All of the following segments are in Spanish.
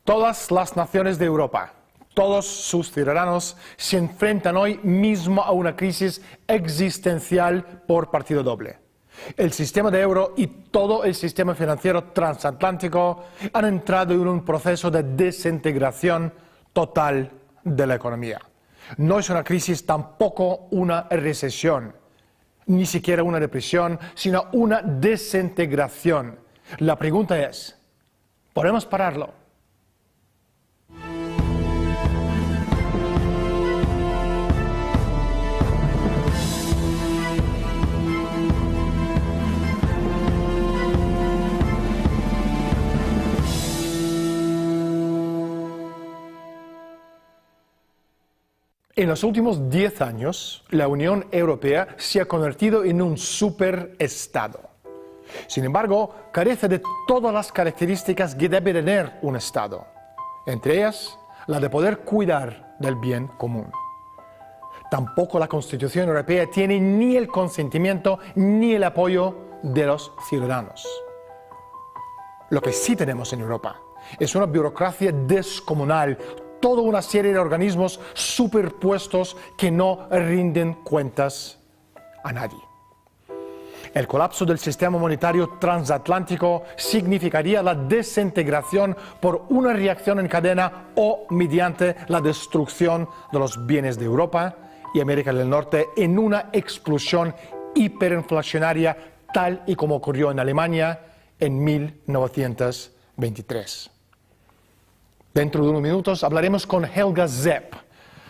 Todas las naciones de Europa, todos sus ciudadanos se enfrentan hoy mismo a una crisis existencial por partida doble. El sistema de euro y todo el sistema financiero transatlántico han entrado en un proceso de desintegración total de la economía. No es una crisis, tampoco una recesión, ni siquiera una depresión, sino una desintegración. La pregunta es, ¿podemos pararlo? En los últimos 10 años, la Unión Europea se ha convertido en un superestado. Sin embargo, carece de todas las características que debe tener un Estado, entre ellas la de poder cuidar del bien común. Tampoco la Constitución Europea tiene ni el consentimiento ni el apoyo de los ciudadanos. Lo que sí tenemos en Europa es una burocracia descomunal, toda una serie de organismos superpuestos que no rinden cuentas a nadie. El colapso del sistema monetario transatlántico significaría la desintegración por una reacción en cadena o mediante la destrucción de los bienes de Europa y América del Norte en una explosión hiperinflacionaria tal y como ocurrió en Alemania en 1923. Dentro de unos minutos hablaremos con Helga Zepp,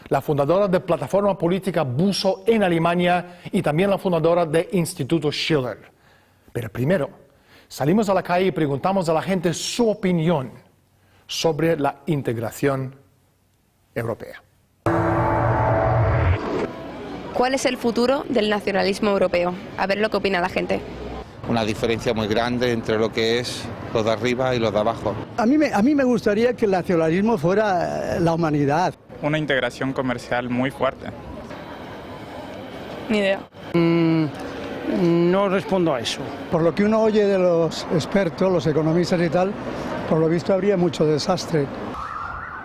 la fundadora de Plataforma Política Buso en Alemania y también la fundadora de Instituto Schiller. Pero primero, salimos a la calle y preguntamos a la gente su opinión sobre la integración europea. ¿Cuál es el futuro del nacionalismo europeo? A ver lo que opina la gente. Una diferencia muy grande entre lo que es los de arriba y los de abajo. A mí me gustaría que el nacionalismo fuera la humanidad. Una integración comercial muy fuerte. Ni idea. No respondo a eso. Por lo que uno oye de los expertos, los economistas y tal, por lo visto habría mucho desastre.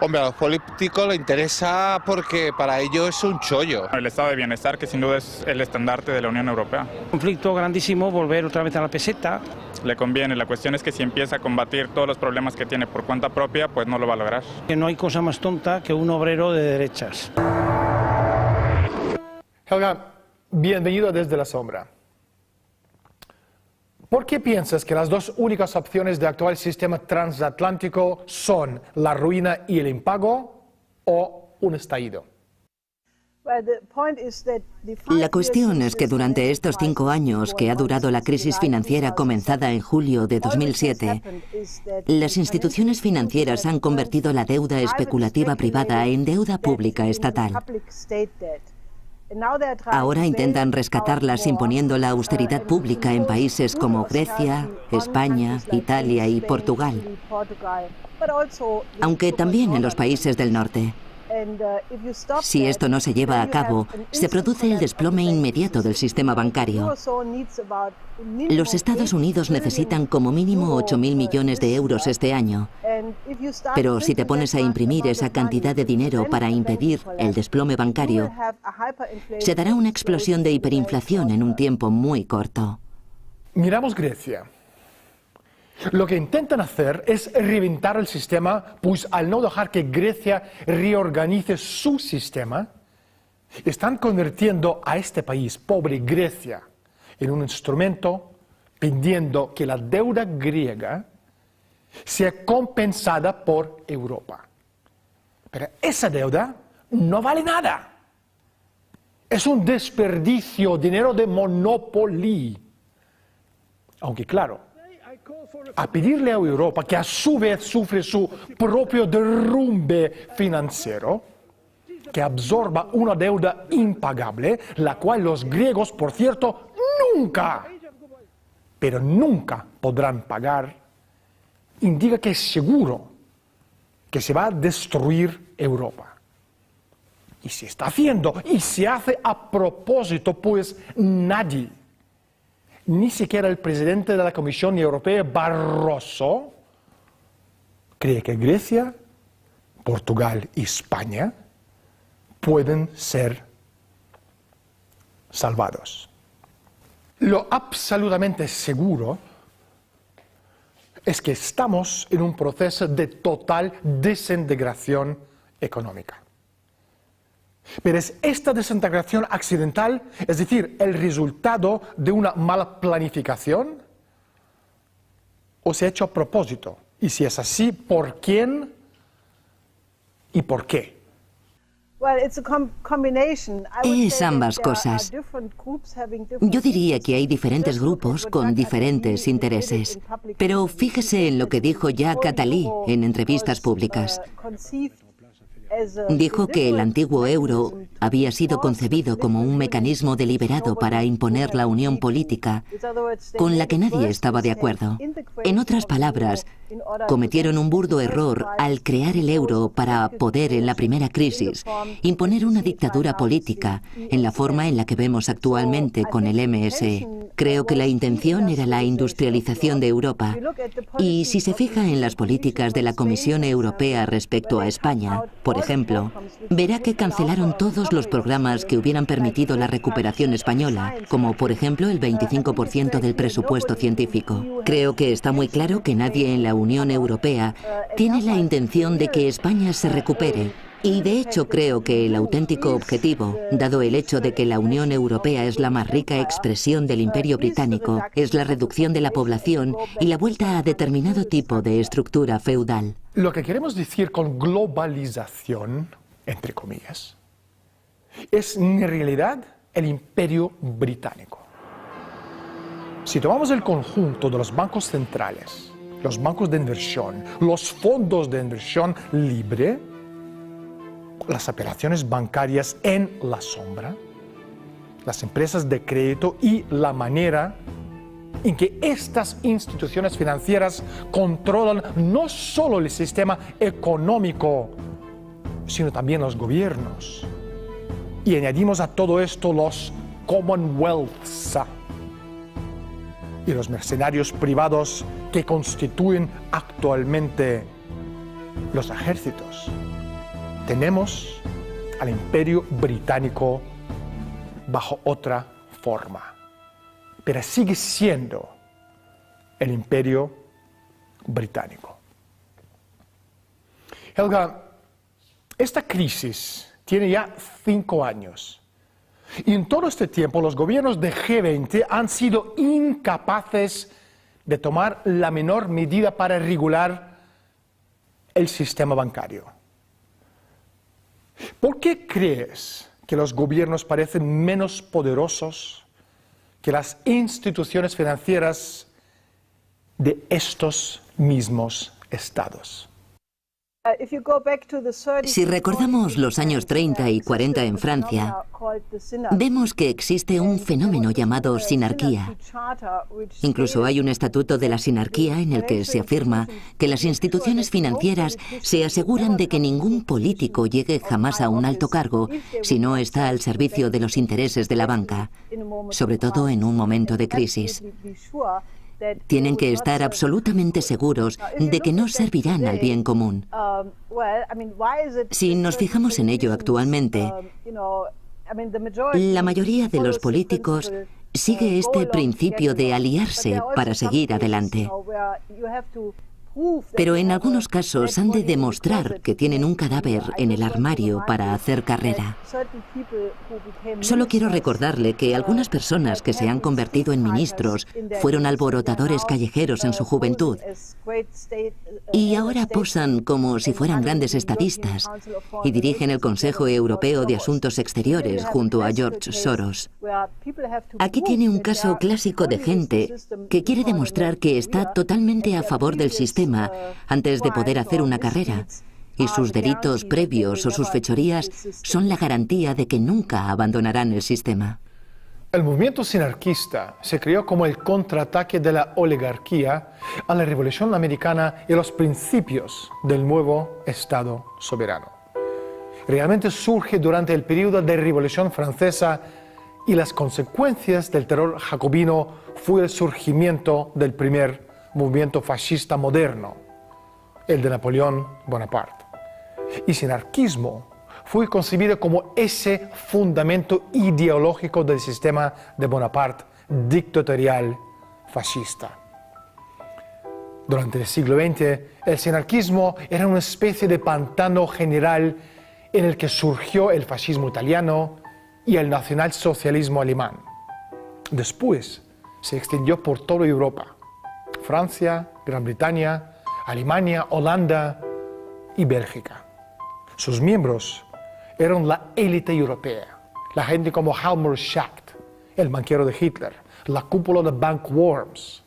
Hombre, a los políticos les interesa porque para ellos es un chollo. El estado de bienestar, que sin duda es el estandarte de la Unión Europea. Conflicto grandísimo, volver otra vez a la peseta. Le conviene, la cuestión es que si empieza a combatir todos los problemas que tiene por cuenta propia, pues no lo va a lograr. Que no hay cosa más tonta que un obrero de derechas. Helga, bienvenido desde la sombra. ¿Por qué piensas que las dos únicas opciones del actual sistema transatlántico son la ruina y el impago o un estallido? La cuestión es que durante estos 5 años que ha durado la crisis financiera comenzada en julio de 2007, las instituciones financieras han convertido la deuda especulativa privada en deuda pública estatal. Ahora intentan rescatarlas imponiendo la austeridad pública en países como Grecia, España, Italia y Portugal, aunque también en los países del norte. Si esto no se lleva a cabo, se produce el desplome inmediato del sistema bancario. Los Estados Unidos necesitan como mínimo 8.000 millones de euros este año. Pero si te pones a imprimir esa cantidad de dinero para impedir el desplome bancario, se dará una explosión de hiperinflación en un tiempo muy corto. Miramos Grecia. Lo que intentan hacer es reventar el sistema, pues al no dejar que Grecia reorganice su sistema, están convirtiendo a este país, pobre Grecia, en un instrumento pidiendo que la deuda griega sea compensada por Europa. Pero esa deuda no vale nada. Es un desperdicio, dinero de Monopoly. Aunque claro, a pedirle a Europa, que a su vez sufre su propio derrumbe financiero, que absorba una deuda impagable, la cual los griegos, por cierto, nunca podrán pagar, indica que es seguro que se va a destruir Europa. Y se está haciendo, y se hace a propósito, pues nadie, ni siquiera el presidente de la Comisión Europea, Barroso, cree que Grecia Portugal y España pueden ser salvados. Lo absolutamente seguro es que estamos en un proceso de total desintegración económica. Pero es esta desintegración accidental, es decir, el resultado de una mala planificación, o se ha hecho a propósito. Y si es así, ¿por quién y por qué? Es ambas cosas. Yo diría que hay diferentes grupos con diferentes intereses. Pero fíjese en lo que dijo Jacques Attali en entrevistas públicas. Dijo que el antiguo euro había sido concebido como un mecanismo deliberado para imponer la unión política con la que nadie estaba de acuerdo. En otras palabras, cometieron un burdo error al crear el euro para poder, en la primera crisis, imponer una dictadura política en la forma en la que vemos actualmente con el MSE. Creo que la intención era la industrialización de Europa. Y si se fija en las políticas de la Comisión Europea respecto a España, por ejemplo, verá que cancelaron todos los programas que hubieran permitido la recuperación española, como por ejemplo el 25% del presupuesto científico. Creo que está muy claro que nadie en la Unión Europea tiene la intención de que España se recupere. Y de hecho creo que el auténtico objetivo, dado el hecho de que la Unión Europea es la más rica expresión del Imperio Británico, es la reducción de la población y la vuelta a determinado tipo de estructura feudal. Lo que queremos decir con globalización, entre comillas, es en realidad el Imperio Británico. Si tomamos el conjunto de los bancos centrales, los bancos de inversión, los fondos de inversión libre, las operaciones bancarias en la sombra, las empresas de crédito y la manera en que estas instituciones financieras controlan no solo el sistema económico, sino también los gobiernos. Y añadimos a todo esto los Commonwealths y los mercenarios privados que constituyen actualmente los ejércitos. Tenemos al Imperio Británico bajo otra forma, pero sigue siendo el Imperio Británico. Helga, esta crisis tiene ya 5 años y en todo este tiempo los gobiernos de G20 han sido incapaces de tomar la menor medida para regular el sistema bancario. ¿Por qué crees que los gobiernos parecen menos poderosos que las instituciones financieras de estos mismos estados? Si recordamos los años 30 y 40 en Francia, vemos que existe un fenómeno llamado sinarquía. Incluso hay un estatuto de la sinarquía en el que se afirma que las instituciones financieras se aseguran de que ningún político llegue jamás a un alto cargo si no está al servicio de los intereses de la banca, sobre todo en un momento de crisis. Tienen que estar absolutamente seguros de que no servirán al bien común. Si nos fijamos en ello actualmente, la mayoría de los políticos sigue este principio de aliarse para seguir adelante. Pero en algunos casos han de demostrar que tienen un cadáver en el armario para hacer carrera. Solo quiero recordarle que algunas personas que se han convertido en ministros fueron alborotadores callejeros en su juventud y ahora posan como si fueran grandes estadistas y dirigen el Consejo Europeo de Asuntos Exteriores junto a George Soros. Aquí tiene un caso clásico de gente que quiere demostrar que está totalmente a favor del sistema antes de poder hacer una carrera, y sus delitos previos o sus fechorías son la garantía de que nunca abandonarán el sistema. El movimiento sinarquista se creó como el contraataque de la oligarquía a la Revolución Americana y los principios del nuevo Estado soberano. Realmente surge durante el periodo de Revolución Francesa y las consecuencias del terror jacobino fue el surgimiento del primer movimiento fascista moderno, el de Napoleón Bonaparte. Y sinarquismo fue concebido como ese fundamento ideológico del sistema de Bonaparte dictatorial fascista. Durante el siglo XX, el sinarquismo era una especie de pantano general en el que surgió el fascismo italiano y el nacionalsocialismo alemán. Después se extendió por toda Europa: Francia, Gran Bretaña, Alemania, Holanda y Bélgica. Sus miembros eran la élite europea, la gente como Helmut Schacht, el banquero de Hitler, la cúpula de Bank Worms,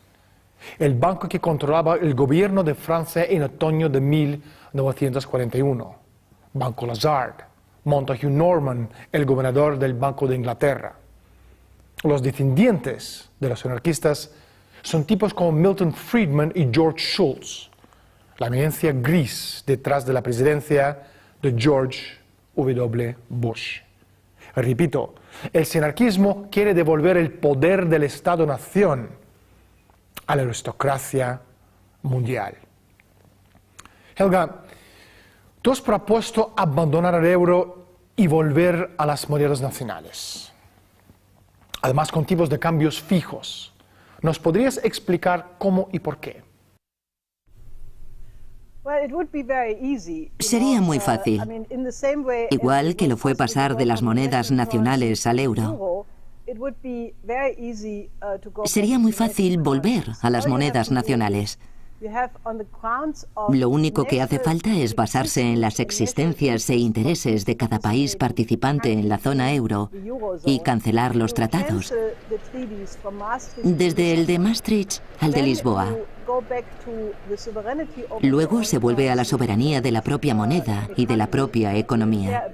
el banco que controlaba el gobierno de Francia en otoño de 1941, Banco Lazard, Montague Norman, el gobernador del Banco de Inglaterra. Los descendientes de los anarquistas son tipos como Milton Friedman y George Shultz, la eminencia gris detrás de la presidencia de George W. Bush. Repito, el sinarquismo quiere devolver el poder del Estado-nación a la aristocracia mundial. Helga, tú has propuesto abandonar el euro y volver a las monedas nacionales, además con tipos de cambios fijos. ¿Nos podrías explicar cómo y por qué? Sería muy fácil, igual que lo fue pasar de las monedas nacionales al euro. Sería muy fácil volver a las monedas nacionales. Lo único que hace falta es basarse en las existencias e intereses de cada país participante en la zona euro y cancelar los tratados, desde el de Maastricht al de Lisboa. Luego se vuelve a la soberanía de la propia moneda y de la propia economía.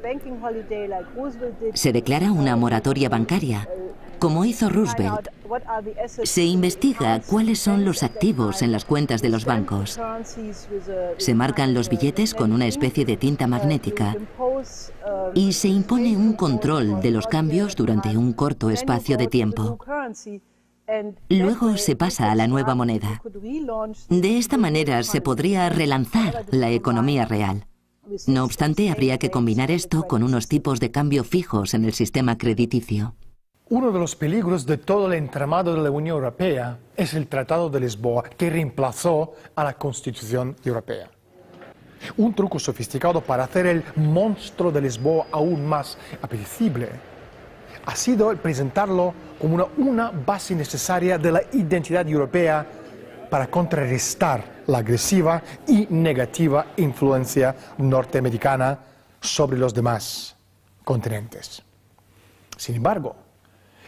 Se declara una moratoria bancaria, como hizo Roosevelt. Se investiga cuáles son los activos en las cuentas de los bancos. Se marcan los billetes con una especie de tinta magnética y se impone un control de los cambios durante un corto espacio de tiempo. Luego se pasa a la nueva moneda. De esta manera se podría relanzar la economía real. No obstante, habría que combinar esto con unos tipos de cambio fijos en el sistema crediticio. Uno de los peligros de todo el entramado de la Unión Europea es el Tratado de Lisboa, que reemplazó a la Constitución Europea. Un truco sofisticado para hacer el monstruo de Lisboa aún más apetecible ha sido el presentarlo como una base necesaria de la identidad europea para contrarrestar la agresiva y negativa influencia norteamericana sobre los demás continentes. Sin embargo,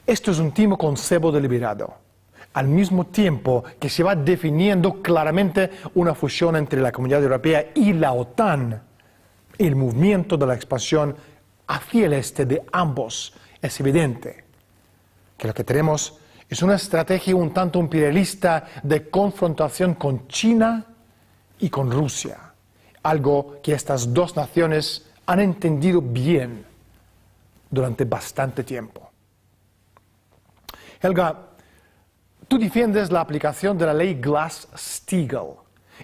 esto es un timo con cebo deliberado, al mismo tiempo que se va definiendo claramente una fusión entre la Comunidad Europea y la OTAN. El movimiento de la expansión hacia el este de ambos es evidente que lo que tenemos es una estrategia un tanto imperialista de confrontación con China y con Rusia, algo que estas dos naciones han entendido bien durante bastante tiempo. Helga, tú defiendes la aplicación de la ley Glass-Steagall.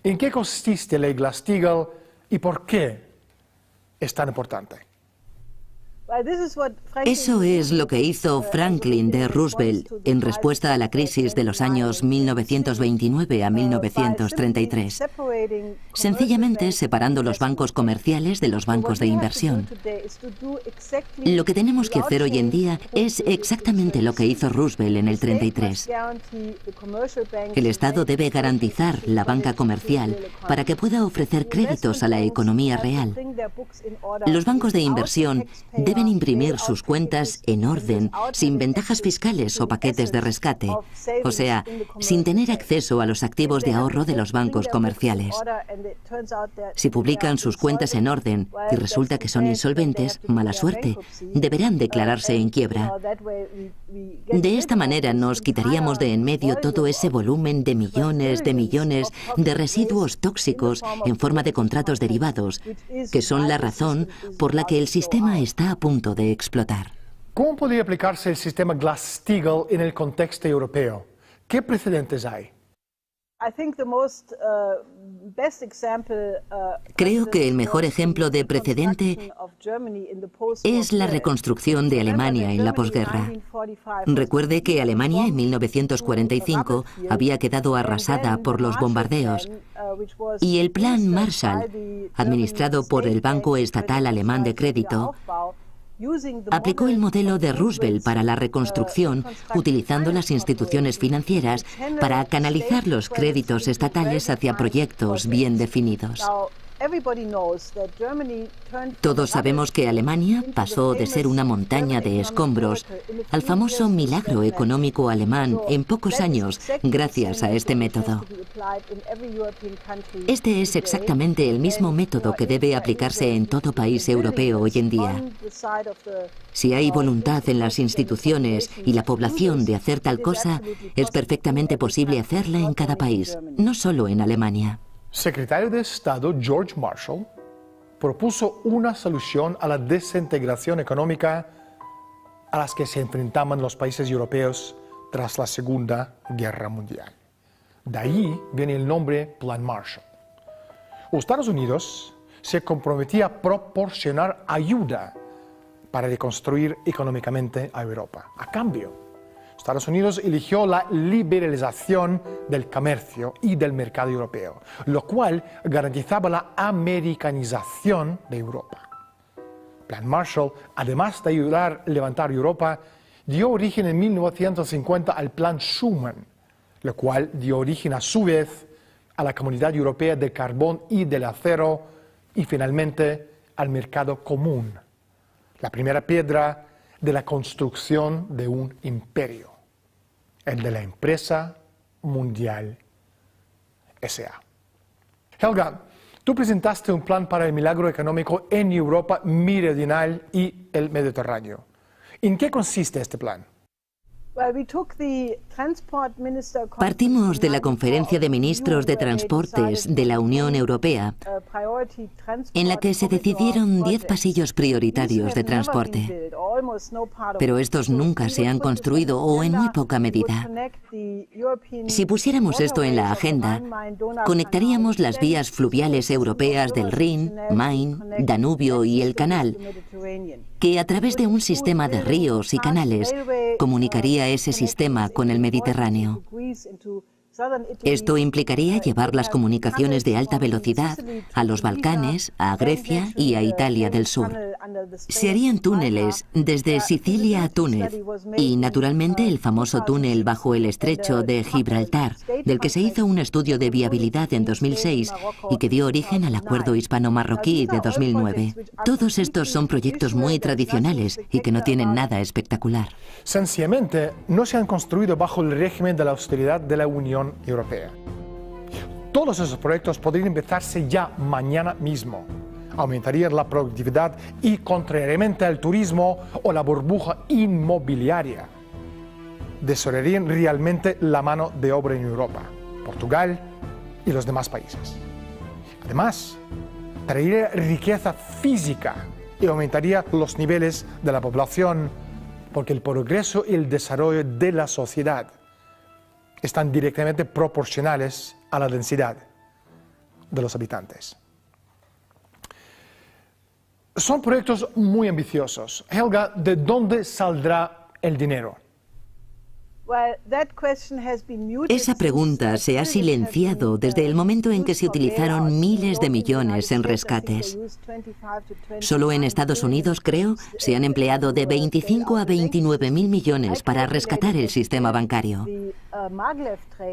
¿En qué consiste la ley Glass-Steagall y por qué es tan importante? Eso es lo que hizo Franklin D. Roosevelt en respuesta a la crisis de los años 1929 a 1933, sencillamente separando los bancos comerciales de los bancos de inversión. Lo que tenemos que hacer hoy en día es exactamente lo que hizo Roosevelt en el 33. El Estado debe garantizar la banca comercial para que pueda ofrecer créditos a la economía real. Los bancos de inversión deben imprimir sus cuentas en orden, sin ventajas fiscales o paquetes de rescate, o sea, sin tener acceso a los activos de ahorro de los bancos comerciales. Si publican sus cuentas en orden y resulta que son insolventes, mala suerte, deberán declararse en quiebra. De esta manera nos quitaríamos de en medio todo ese volumen de millones de residuos tóxicos en forma de contratos derivados, que son la razón por la que el sistema está a punto de explotar. ¿Cómo podría aplicarse el sistema Glass-Steagall en el contexto europeo? ¿Qué precedentes hay? Creo que el mejor ejemplo de precedente es la reconstrucción de Alemania en la posguerra. Recuerde que Alemania en 1945 había quedado arrasada por los bombardeos y el Plan Marshall, administrado por el Banco Estatal Alemán de Crédito, aplicó el modelo de Roosevelt para la reconstrucción, utilizando las instituciones financieras para canalizar los créditos estatales hacia proyectos bien definidos. Todos sabemos que Alemania pasó de ser una montaña de escombros al famoso milagro económico alemán en pocos años gracias a este método. Este es exactamente el mismo método que debe aplicarse en todo país europeo hoy en día. Si hay voluntad en las instituciones y la población de hacer tal cosa, es perfectamente posible hacerla en cada país, no solo en Alemania. Secretario de Estado George Marshall propuso una solución a la desintegración económica a las que se enfrentaban los países europeos tras la Segunda Guerra Mundial. De ahí viene el nombre Plan Marshall. Los Estados Unidos se comprometía a proporcionar ayuda para reconstruir económicamente a Europa. A cambio, Estados Unidos eligió la liberalización del comercio y del mercado europeo, lo cual garantizaba la americanización de Europa. Plan Marshall, además de ayudar a levantar Europa, dio origen en 1950 al Plan Schuman, lo cual dio origen a su vez a la Comunidad Europea del Carbón y del Acero y finalmente al Mercado Común, la primera piedra de la construcción de un imperio, el de la Empresa Mundial S.A. Helga, tú presentaste un plan para el milagro económico en Europa meridional y el Mediterráneo. ¿En qué consiste este plan? Partimos de la Conferencia de Ministros de Transportes de la Unión Europea, en la que se decidieron 10 pasillos prioritarios de transporte. Pero estos nunca se han construido o en muy poca medida. Si pusiéramos esto en la agenda, conectaríamos las vías fluviales europeas del Rin, Main, Danubio y el Canal, que a través de un sistema de ríos y canales comunicaría ese sistema con el Mediterráneo. Esto implicaría llevar las comunicaciones de alta velocidad a los Balcanes, a Grecia y a Italia del Sur. Se harían túneles desde Sicilia a Túnez y, naturalmente, el famoso túnel bajo el estrecho de Gibraltar, del que se hizo un estudio de viabilidad en 2006 y que dio origen al Acuerdo Hispano-Marroquí de 2009. Todos estos son proyectos muy tradicionales y que no tienen nada espectacular. Sencillamente, no se han construido bajo el régimen de la austeridad de la Unión Europea. Todos esos proyectos podrían empezarse ya mañana mismo. Aumentarían la productividad y, contrariamente al turismo o la burbuja inmobiliaria, desarrollarían realmente la mano de obra en Europa, Portugal y los demás países. Además, traería riqueza física y aumentaría los niveles de la población, porque el progreso y el desarrollo de la sociedad están directamente proporcionales a la densidad de los habitantes. Son proyectos muy ambiciosos. Helga, ¿de dónde saldrá el dinero? Esa pregunta se ha silenciado desde el momento en que se utilizaron miles de millones en rescates. Solo en Estados Unidos, creo, se han empleado de 25 a 29.000 millones para rescatar el sistema bancario.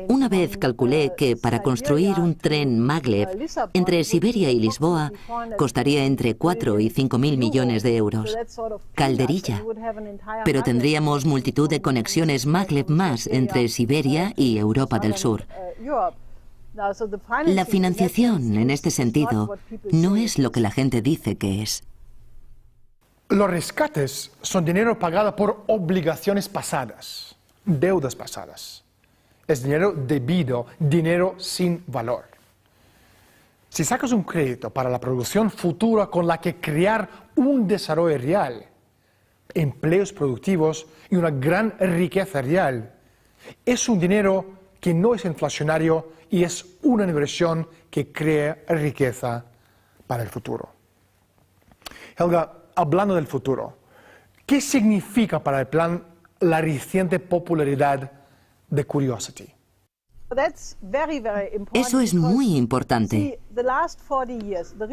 Una vez calculé que para construir un tren maglev entre Siberia y Lisboa costaría entre 4 y 5.000 millones de euros. Calderilla. Pero tendríamos multitud de conexiones maglev más entre Siberia y Europa del Sur. La financiación, en este sentido, no es lo que la gente dice que es. Los rescates son dinero pagado por obligaciones pasadas, deudas pasadas. Es dinero debido, dinero sin valor. Si sacas un crédito para la producción futura con la que crear un desarrollo real, empleos productivos y una gran riqueza real, es un dinero que no es inflacionario y es una inversión que crea riqueza para el futuro. Helga, hablando del futuro, ¿qué significa para el plan la reciente popularidad de Curiosity? Eso es muy importante,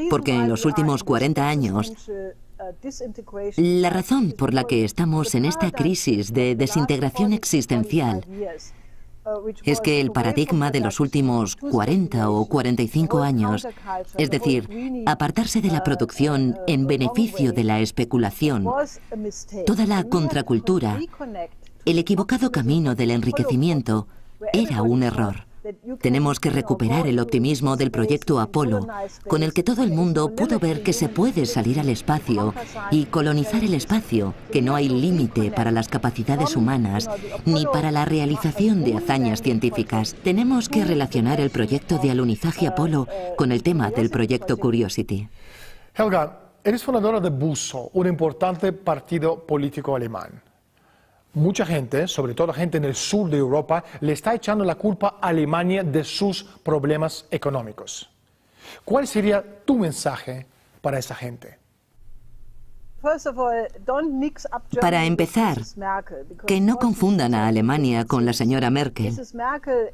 porque en los últimos 40 años, la razón por la que estamos en esta crisis de desintegración existencial es que el paradigma de los últimos 40 o 45 años, es decir, apartarse de la producción en beneficio de la especulación, toda la contracultura, el equivocado camino del enriquecimiento, era un error. Tenemos que recuperar el optimismo del proyecto Apolo, con el que todo el mundo pudo ver que se puede salir al espacio y colonizar el espacio, que no hay límite para las capacidades humanas ni para la realización de hazañas científicas. Tenemos que relacionar el proyecto de alunizaje Apolo con el tema del proyecto Curiosity. Helga, eres fundadora de BUSO, un importante partido político alemán. Mucha gente, sobre todo gente en el sur de Europa, le está echando la culpa a Alemania de sus problemas económicos. ¿Cuál sería tu mensaje para esa gente? Para empezar, que no confundan a Alemania con la señora Merkel.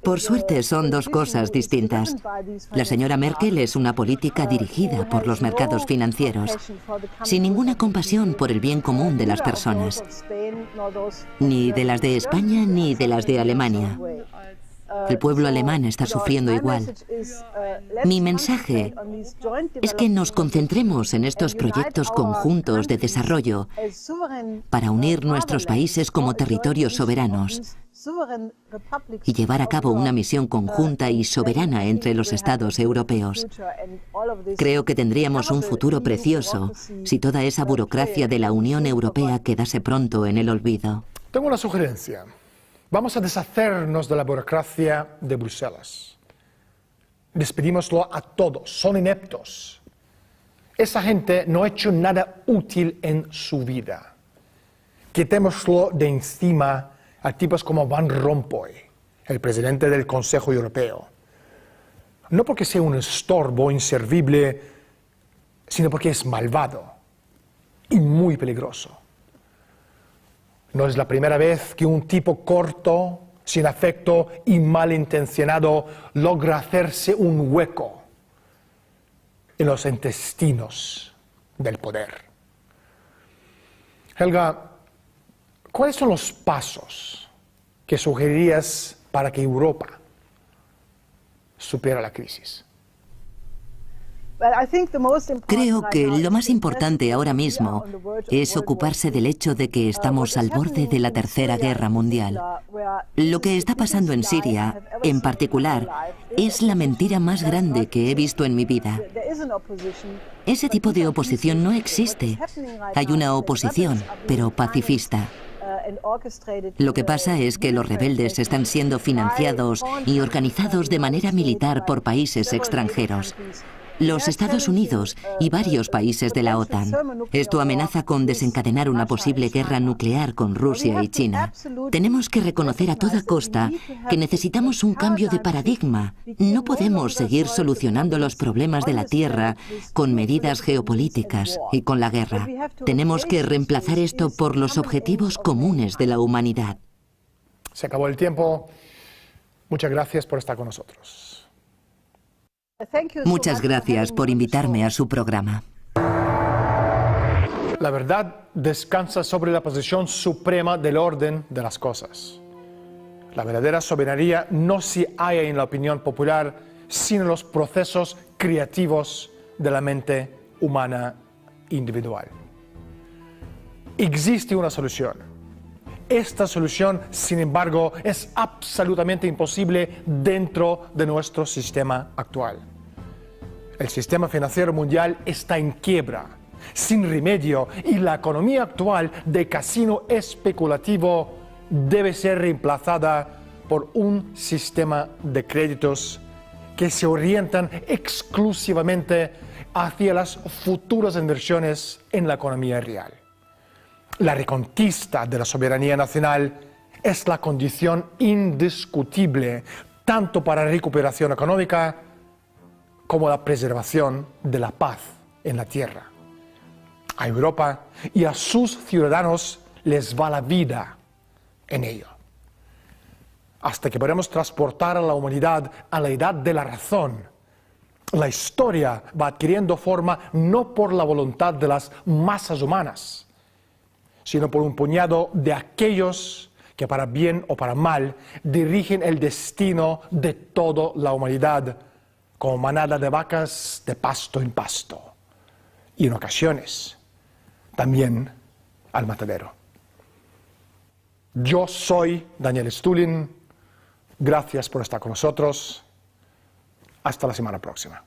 Por suerte son dos cosas distintas. La señora Merkel es una política dirigida por los mercados financieros, sin ninguna compasión por el bien común de las personas, ni de las de España ni de las de Alemania. El pueblo alemán está sufriendo igual. Mi mensaje es que nos concentremos en estos proyectos conjuntos de desarrollo para unir nuestros países como territorios soberanos y llevar a cabo una misión conjunta y soberana entre los Estados europeos. Creo que tendríamos un futuro precioso si toda esa burocracia de la Unión Europea quedase pronto en el olvido. Tengo una sugerencia. Vamos a deshacernos de la burocracia de Bruselas. Despedímoslo a todos, son ineptos. Esa gente no ha hecho nada útil en su vida. Quitémoslo de encima a tipos como Van Rompuy, el presidente del Consejo Europeo. No porque sea un estorbo inservible, sino porque es malvado y muy peligroso. No es la primera vez que un tipo corto, sin afecto y malintencionado logra hacerse un hueco en los intestinos del poder. Helga, ¿cuáles son los pasos que sugerirías para que Europa supere la crisis? Creo que lo más importante ahora mismo es ocuparse del hecho de que estamos al borde de la Tercera Guerra Mundial. Lo que está pasando en Siria, en particular, es la mentira más grande que he visto en mi vida. Ese tipo de oposición no existe. Hay una oposición, pero pacifista. Lo que pasa es que los rebeldes están siendo financiados y organizados de manera militar por países extranjeros. Los Estados Unidos y varios países de la OTAN. Esto amenaza con desencadenar una posible guerra nuclear con Rusia y China. Tenemos que reconocer a toda costa que necesitamos un cambio de paradigma. No podemos seguir solucionando los problemas de la Tierra con medidas geopolíticas y con la guerra. Tenemos que reemplazar esto por los objetivos comunes de la humanidad. Se acabó el tiempo. Muchas gracias por estar con nosotros. Muchas gracias por invitarme a su programa. La verdad descansa sobre la posición suprema del orden de las cosas. La verdadera soberanía no se halla en la opinión popular, sino en los procesos creativos de la mente humana individual. Existe una solución. Esta solución, sin embargo, es absolutamente imposible dentro de nuestro sistema actual. El sistema financiero mundial está en quiebra, sin remedio, y la economía actual de casino especulativo debe ser reemplazada por un sistema de créditos que se orientan exclusivamente hacia las futuras inversiones en la economía real. La reconquista de la soberanía nacional es la condición indiscutible tanto para la recuperación económica como la preservación de la paz en la tierra. A Europa y a sus ciudadanos les va la vida en ello. Hasta que podamos transportar a la humanidad a la edad de la razón, la historia va adquiriendo forma no por la voluntad de las masas humanas, sino por un puñado de aquellos que para bien o para mal dirigen el destino de toda la humanidad como manada de vacas de pasto en pasto y en ocasiones también al matadero. Yo soy Daniel Stulin. Gracias por estar con nosotros. Hasta la semana próxima.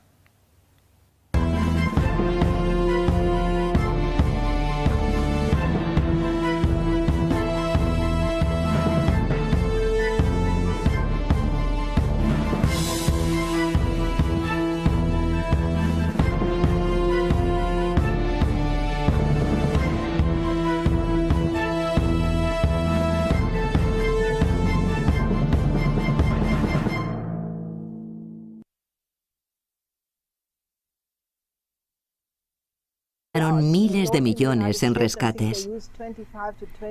Miles de millones en rescates.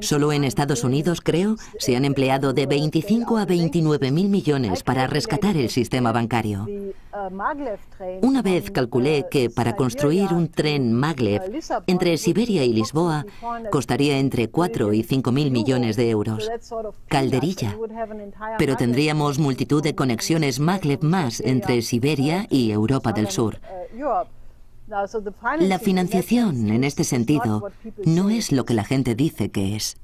Solo en Estados Unidos, creo, se han empleado de 25 a 29.000 millones para rescatar el sistema bancario. Una vez calculé que para construir un tren maglev entre Siberia y Lisboa costaría entre 4 y 5.000 millones de euros. Calderilla. Pero tendríamos multitud de conexiones maglev más entre Siberia y Europa del Sur. La financiación, en este sentido, no es lo que la gente dice que es.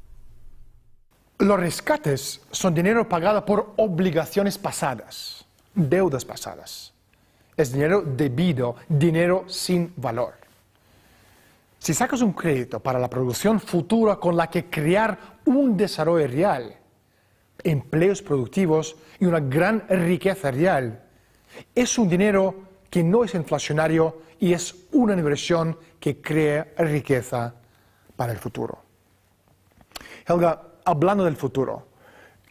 Los rescates son dinero pagado por obligaciones pasadas, deudas pasadas. Es dinero debido, dinero sin valor. Si sacas un crédito para la producción futura con la que crear un desarrollo real, empleos productivos y una gran riqueza real, es un dinero que no es inflacionario y es una inversión que crea riqueza para el futuro. Helga, hablando del futuro,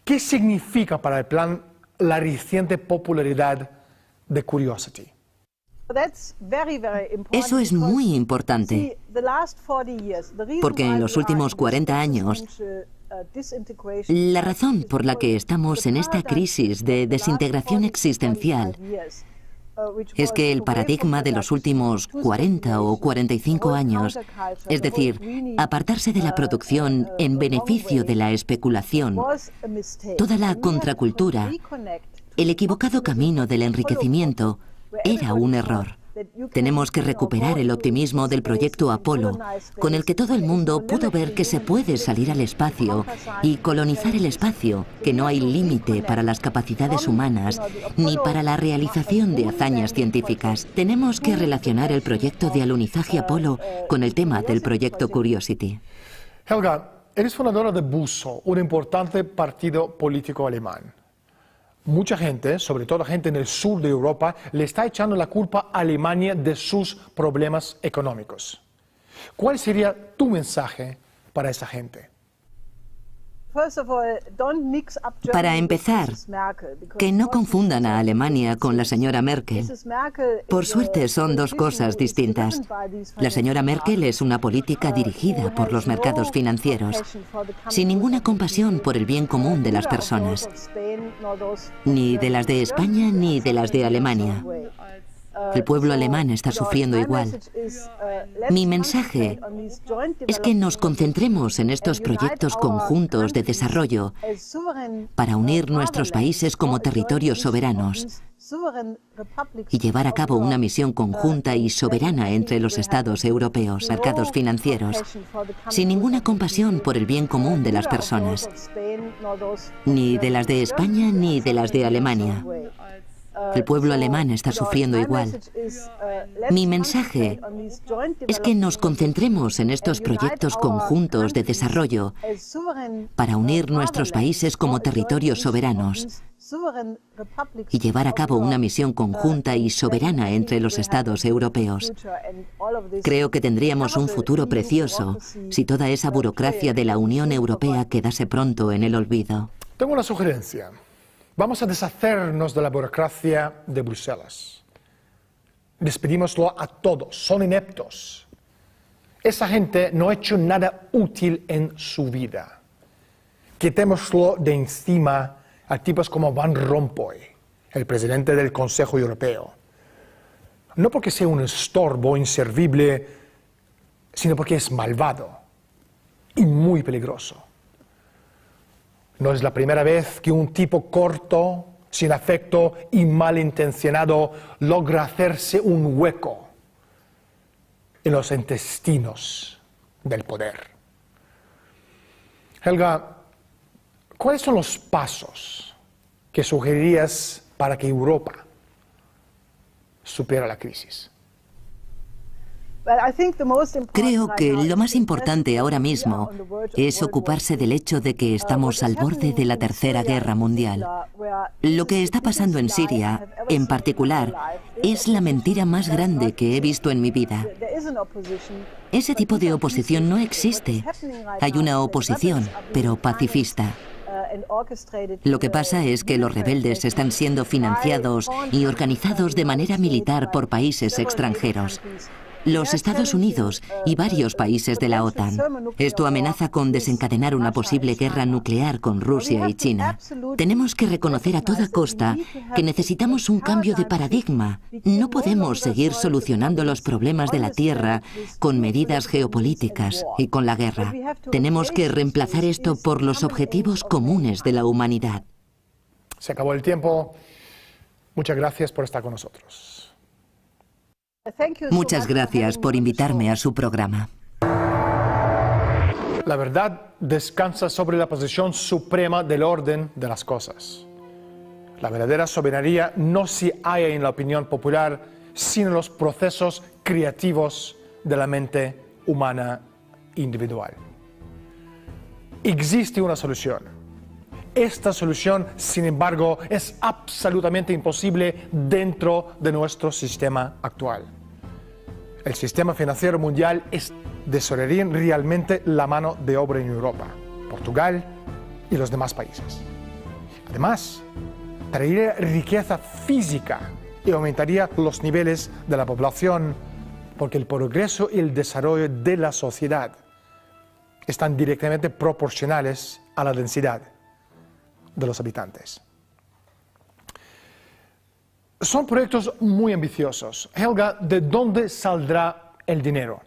¿qué significa para el plan la reciente popularidad de Curiosity? Eso es muy importante, porque en los últimos 40 años, la razón por la que estamos en esta crisis de desintegración existencial es que el paradigma de los últimos 40 o 45 años, es decir, apartarse de la producción en beneficio de la especulación, toda la contracultura, el equivocado camino del enriquecimiento, era un error. Tenemos que recuperar el optimismo del proyecto Apolo, con el que todo el mundo pudo ver que se puede salir al espacio y colonizar el espacio, que no hay límite para las capacidades humanas ni para la realización de hazañas científicas. Tenemos que relacionar el proyecto de alunizaje Apolo con el tema del proyecto Curiosity. Helga, eres fundadora de BUSO, un importante partido político alemán. Mucha gente, sobre todo gente en el sur de Europa, le está echando la culpa a Alemania de sus problemas económicos. ¿Cuál sería tu mensaje para esa gente? Para empezar, que no confundan a Alemania con la señora Merkel. Por suerte son dos cosas distintas. La señora Merkel es una política dirigida por los mercados financieros, sin ninguna compasión por el bien común de las personas, ni de las de España ni de las de Alemania. El pueblo alemán está sufriendo igual. Mi mensaje es que nos concentremos en estos proyectos conjuntos de desarrollo para unir nuestros países como territorios soberanos y llevar a cabo una misión conjunta y soberana entre los estados europeos, mercados financieros, sin ninguna compasión por el bien común de las personas, ni de las de España ni de las de Alemania. El pueblo alemán está sufriendo igual. Mi mensaje es que nos concentremos en estos proyectos conjuntos de desarrollo para unir nuestros países como territorios soberanos y llevar a cabo una misión conjunta y soberana entre los Estados europeos. Creo que tendríamos un futuro precioso si toda esa burocracia de la Unión Europea quedase pronto en el olvido. Tengo una sugerencia. Vamos a deshacernos de la burocracia de Bruselas. Despedímoslo a todos, son ineptos. Esa gente no ha hecho nada útil en su vida. Quitémoslo de encima a tipos como Van Rompuy, el presidente del Consejo Europeo. No porque sea un estorbo inservible, sino porque es malvado y muy peligroso. No es la primera vez que un tipo corto, sin afecto y malintencionado logra hacerse un hueco en los intestinos del poder. Helga, ¿cuáles son los pasos que sugerirías para que Europa supere la crisis? Creo que lo más importante ahora mismo es ocuparse del hecho de que estamos al borde de la Tercera Guerra Mundial. Lo que está pasando en Siria, en particular, es la mentira más grande que he visto en mi vida. Ese tipo de oposición no existe. Hay una oposición, pero pacifista. Lo que pasa es que los rebeldes están siendo financiados y organizados de manera militar por países extranjeros. Los Estados Unidos y varios países de la OTAN. Esto amenaza con desencadenar una posible guerra nuclear con Rusia y China. Tenemos que reconocer a toda costa que necesitamos un cambio de paradigma. No podemos seguir solucionando los problemas de la Tierra con medidas geopolíticas y con la guerra. Tenemos que reemplazar esto por los objetivos comunes de la humanidad. Se acabó el tiempo. Muchas gracias por estar con nosotros. Muchas gracias por invitarme a su programa. La verdad descansa sobre la posición suprema del orden de las cosas. La verdadera soberanía no se halla en la opinión popular, sino en los procesos creativos de la mente humana individual. Existe una solución. Esta solución, sin embargo, es absolutamente imposible dentro de nuestro sistema actual. El sistema financiero mundial desorientaría realmente la mano de obra en Europa, Portugal y los demás países. Además, traería riqueza física y aumentaría los niveles de la población, porque el progreso y el desarrollo de la sociedad están directamente proporcionales a la densidad de los habitantes. Son proyectos muy ambiciosos. Helga, ¿de dónde saldrá el dinero?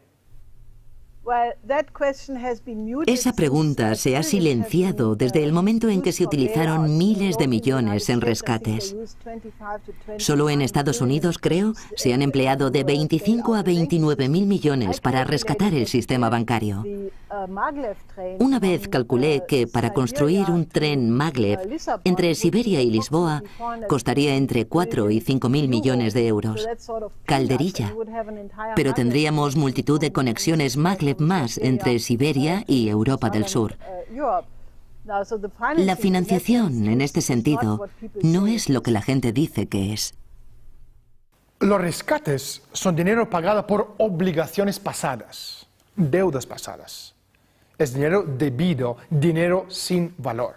Esa pregunta se ha silenciado desde el momento en que se utilizaron miles de millones en rescates. Solo en Estados Unidos, creo, se han empleado de 25 a 29.000 millones para rescatar el sistema bancario. Una vez calculé que para construir un tren maglev entre Siberia y Lisboa costaría entre 4 y 5.000 millones de euros. Calderilla. Pero tendríamos multitud de conexiones maglev más entre Siberia y Europa del Sur. La financiación, en este sentido, no es lo que la gente dice que es. Los rescates son dinero pagado por obligaciones pasadas, deudas pasadas. Es dinero debido, dinero sin valor.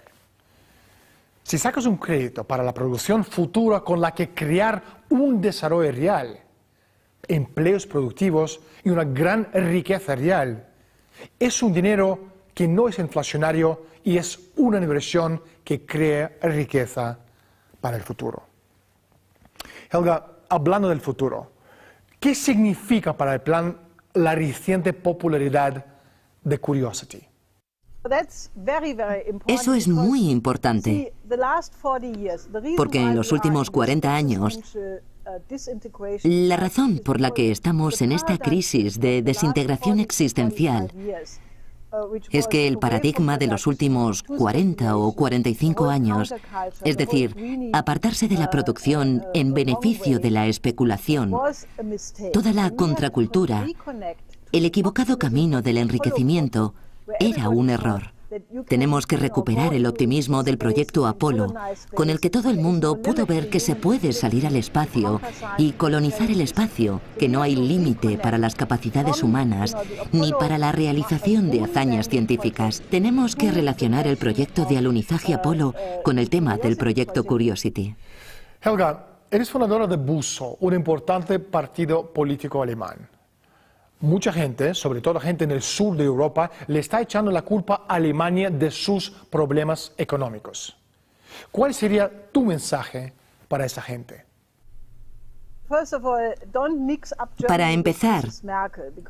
Si sacas un crédito para la producción futura con la que crear un desarrollo real, empleos productivos y una gran riqueza real, es un dinero que no es inflacionario y es una inversión que crea riqueza para el futuro. Helga, hablando del futuro, ¿qué significa para el plan la reciente popularidad de Curiosity? Eso es muy importante, porque en los últimos 40 años, la razón por la que estamos en esta crisis de desintegración existencial es que el paradigma de los últimos 40 o 45 años, es decir, apartarse de la producción en beneficio de la especulación, toda la contracultura, el equivocado camino del enriquecimiento, era un error. Tenemos que recuperar el optimismo del proyecto Apolo, con el que todo el mundo pudo ver que se puede salir al espacio y colonizar el espacio, que no hay límite para las capacidades humanas ni para la realización de hazañas científicas. Tenemos que relacionar el proyecto de alunizaje Apolo con el tema del proyecto Curiosity. Helga, eres fundadora de BUSO, un importante partido político alemán. Mucha gente, sobre todo gente en el sur de Europa, le está echando la culpa a Alemania de sus problemas económicos. ¿Cuál sería tu mensaje para esa gente? Para empezar,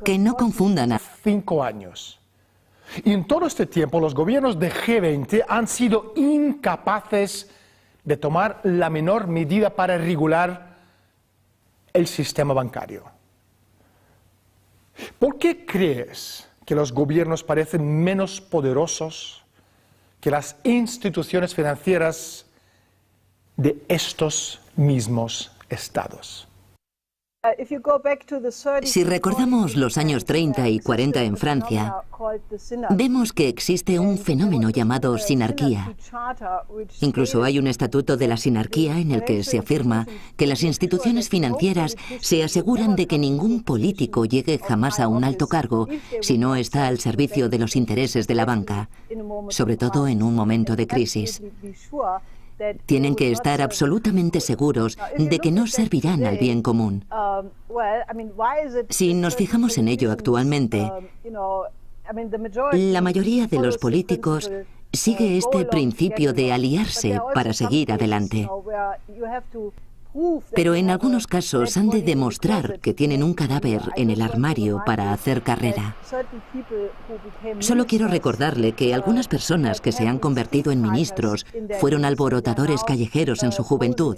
que no confundan a 5 años. Y en todo este tiempo los gobiernos de G20 han sido incapaces de tomar la menor medida para regular el sistema bancario. ¿Por qué crees que los gobiernos parecen menos poderosos que las instituciones financieras de estos mismos estados? Si recordamos los años 30 y 40 en Francia, vemos que existe un fenómeno llamado sinarquía. Incluso hay un estatuto de la sinarquía en el que se afirma que las instituciones financieras se aseguran de que ningún político llegue jamás a un alto cargo si no está al servicio de los intereses de la banca, sobre todo en un momento de crisis. Tienen que estar absolutamente seguros de que no servirán al bien común. Si nos fijamos en ello actualmente, la mayoría de los políticos sigue este principio de aliarse para seguir adelante. Pero en algunos casos han de demostrar que tienen un cadáver en el armario para hacer carrera. Solo quiero recordarle que algunas personas que se han convertido en ministros fueron alborotadores callejeros en su juventud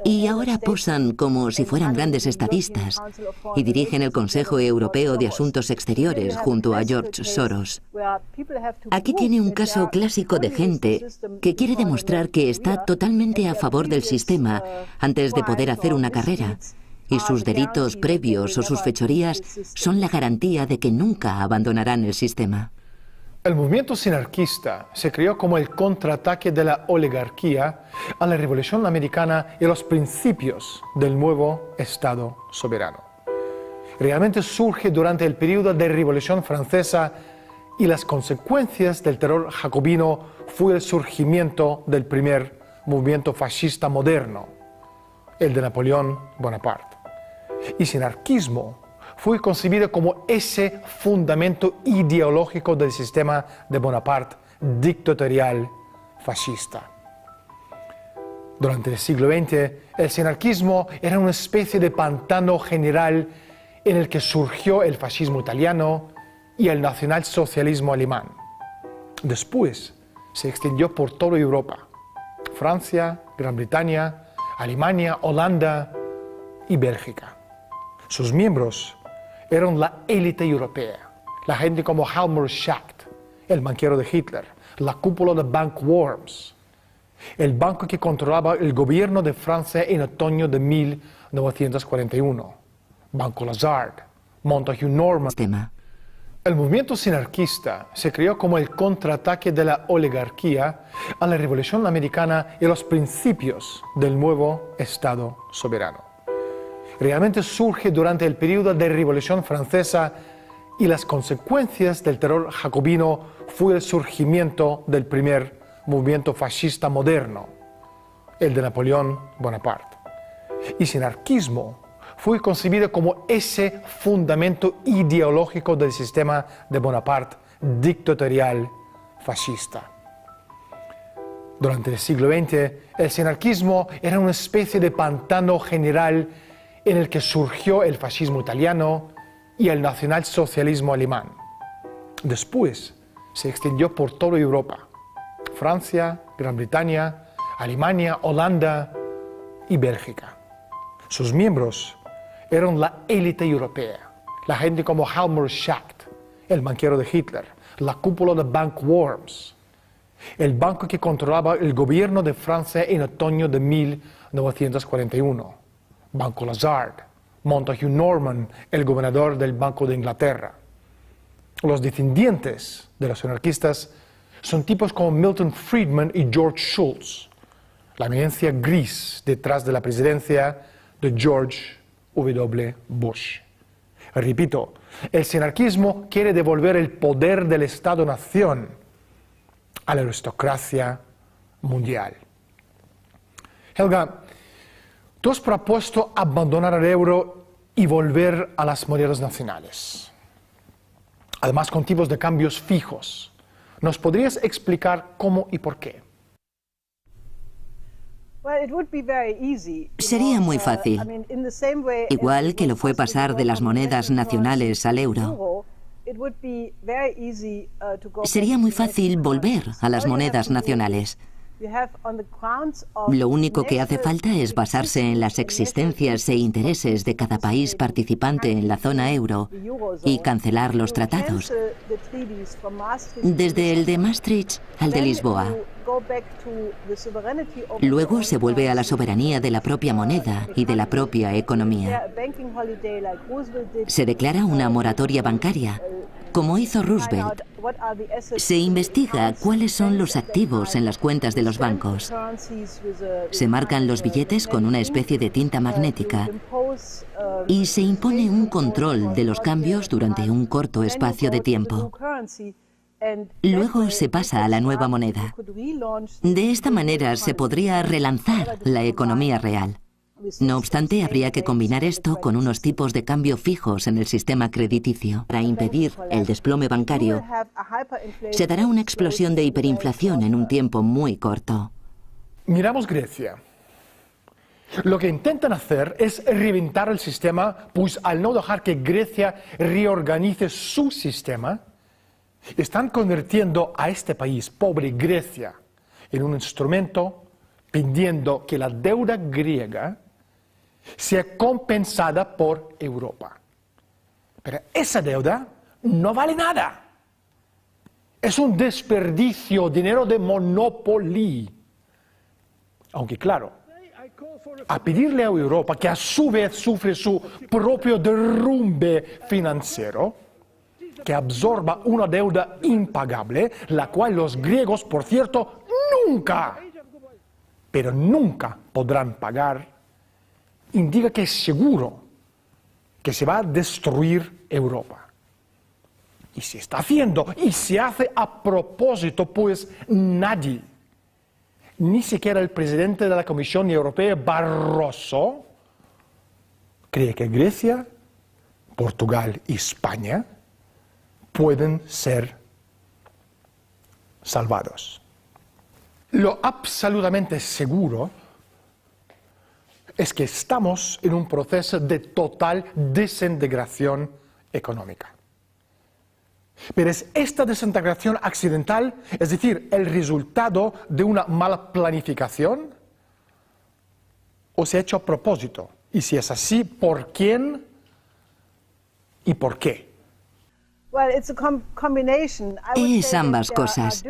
y ahora posan como si fueran grandes estadistas y dirigen el Consejo Europeo de Asuntos Exteriores junto a George Soros. Aquí tiene un caso clásico de gente que quiere demostrar que está totalmente a favor del sistema antes de poder hacer una carrera, y sus delitos previos o sus fechorías son la garantía de que nunca abandonarán el sistema. El movimiento sinarquista se creó como el contraataque de la oligarquía a la Revolución Americana y a los principios del nuevo Estado soberano. Realmente surge durante el periodo de Revolución Francesa y las consecuencias del terror jacobino fue el surgimiento del primer movimiento fascista moderno, el de Napoleón Bonaparte. Y sinarquismo fue concebido como ese fundamento ideológico del sistema de Bonaparte dictatorial fascista. Durante el siglo XX, el sinarquismo era una especie de pantano general en el que surgió el fascismo italiano y el nacionalsocialismo alemán. Después se extendió por toda Europa: Francia, Gran Bretaña, Alemania, Holanda y Bélgica. Sus miembros eran la élite europea, la gente como Helmut Schacht, el banquero de Hitler, la cúpula de Bank Worms, el banco que controlaba el gobierno de Francia en otoño de 1941, Banco Lazard, Montague Norman. El movimiento sinarquista se creó como el contraataque de la oligarquía a la Revolución Americana y a los principios del nuevo Estado soberano. Realmente surge durante el periodo de Revolución Francesa y las consecuencias del terror jacobino fue el surgimiento del primer movimiento fascista moderno, el de Napoleón Bonaparte. Y sinarquismo fue concebido como ese fundamento ideológico del sistema de Bonaparte dictatorial fascista. Durante el siglo XX, el sinarquismo era una especie de pantano general en el que surgió el fascismo italiano y el nacionalsocialismo alemán. Después se extendió por toda Europa: Francia, Gran Bretaña, Alemania, Holanda y Bélgica. Sus miembros eran la élite europea, la gente como Helmut Schacht, el banquero de Hitler, la cúpula de Bank Worms, el banco que controlaba el gobierno de Francia en otoño de 1941, Banco Lazard, Montague Norman, el gobernador del Banco de Inglaterra. Los descendientes de los anarquistas son tipos como Milton Friedman y George Shultz, la eminencia gris detrás de la presidencia de George W. Bush. Repito, el sinarquismo quiere devolver el poder del Estado-nación a la aristocracia mundial. Helga, tú has propuesto abandonar el euro y volver a las monedas nacionales, además con tipos de cambios fijos. ¿Nos podrías explicar cómo y por qué? Sería muy fácil, igual que lo fue pasar de las monedas nacionales al euro. Sería muy fácil volver a las monedas nacionales. Lo único que hace falta es basarse en las existencias e intereses de cada país participante en la zona euro y cancelar los tratados, desde el de Maastricht al de Lisboa. Luego se vuelve a la soberanía de la propia moneda y de la propia economía. Se declara una moratoria bancaria, como hizo Roosevelt. Se investiga cuáles son los activos en las cuentas de los bancos. Se marcan los billetes con una especie de tinta magnética y se impone un control de los cambios durante un corto espacio de tiempo. Luego se pasa a la nueva moneda. De esta manera se podría relanzar la economía real. No obstante, habría que combinar esto con unos tipos de cambio fijos en el sistema crediticio. Para impedir el desplome bancario, se dará una explosión de hiperinflación en un tiempo muy corto. Miramos Grecia. Lo que intentan hacer es reventar el sistema, pues al no dejar que Grecia reorganice su sistema, están convirtiendo a este país, pobre Grecia, en un instrumento pidiendo que la deuda griega sea compensada por Europa. Pero esa deuda no vale nada. Es un desperdicio, dinero de Monopoly. Aunque claro, a pedirle a Europa, que a su vez sufre su propio derrumbe financiero, que absorba una deuda impagable, la cual los griegos, por cierto, nunca, pero nunca podrán pagar, indica que es seguro que se va a destruir Europa. Y se está haciendo, y se hace a propósito, pues nadie, ni siquiera el presidente de la Comisión Europea, Barroso, cree que Grecia, Portugal y España pueden ser salvados. Lo absolutamente seguro es que estamos en un proceso de total desintegración económica. Pero es esta desintegración accidental, es decir, el resultado de una mala planificación, o se ha hecho a propósito. Y si es así, ¿por quién y por qué? Es ambas cosas.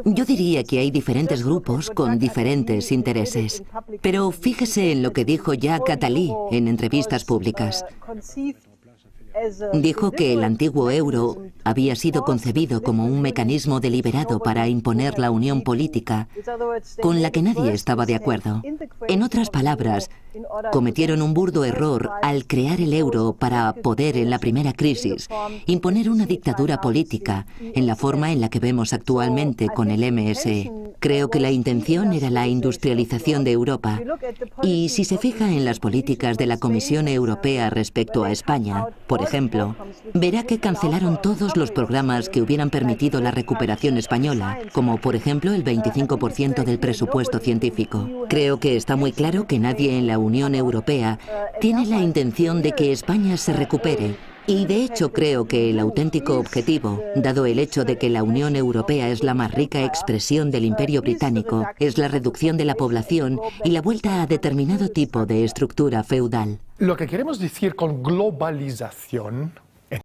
Yo diría que hay diferentes grupos con diferentes intereses. Pero fíjese en lo que dijo Jacques Attali en entrevistas públicas. Dijo que el antiguo euro había sido concebido como un mecanismo deliberado para imponer la unión política, con la que nadie estaba de acuerdo. En otras palabras, cometieron un burdo error al crear el euro para poder, en la primera crisis, imponer una dictadura política, en la forma en la que vemos actualmente con el MSE. Creo que la intención era la industrialización de Europa. Y si se fija en las políticas de la Comisión Europea respecto a España, por ejemplo, verá que cancelaron todos los programas que hubieran permitido la recuperación española, como por ejemplo el 25% del presupuesto científico. Creo que está muy claro que nadie en la Unión Europea tiene la intención de que España se recupere. Y de hecho creo que el auténtico objetivo, dado el hecho de que la Unión Europea es la más rica expresión del Imperio Británico, es la reducción de la población y la vuelta a determinado tipo de estructura feudal. Lo que queremos decir con globalización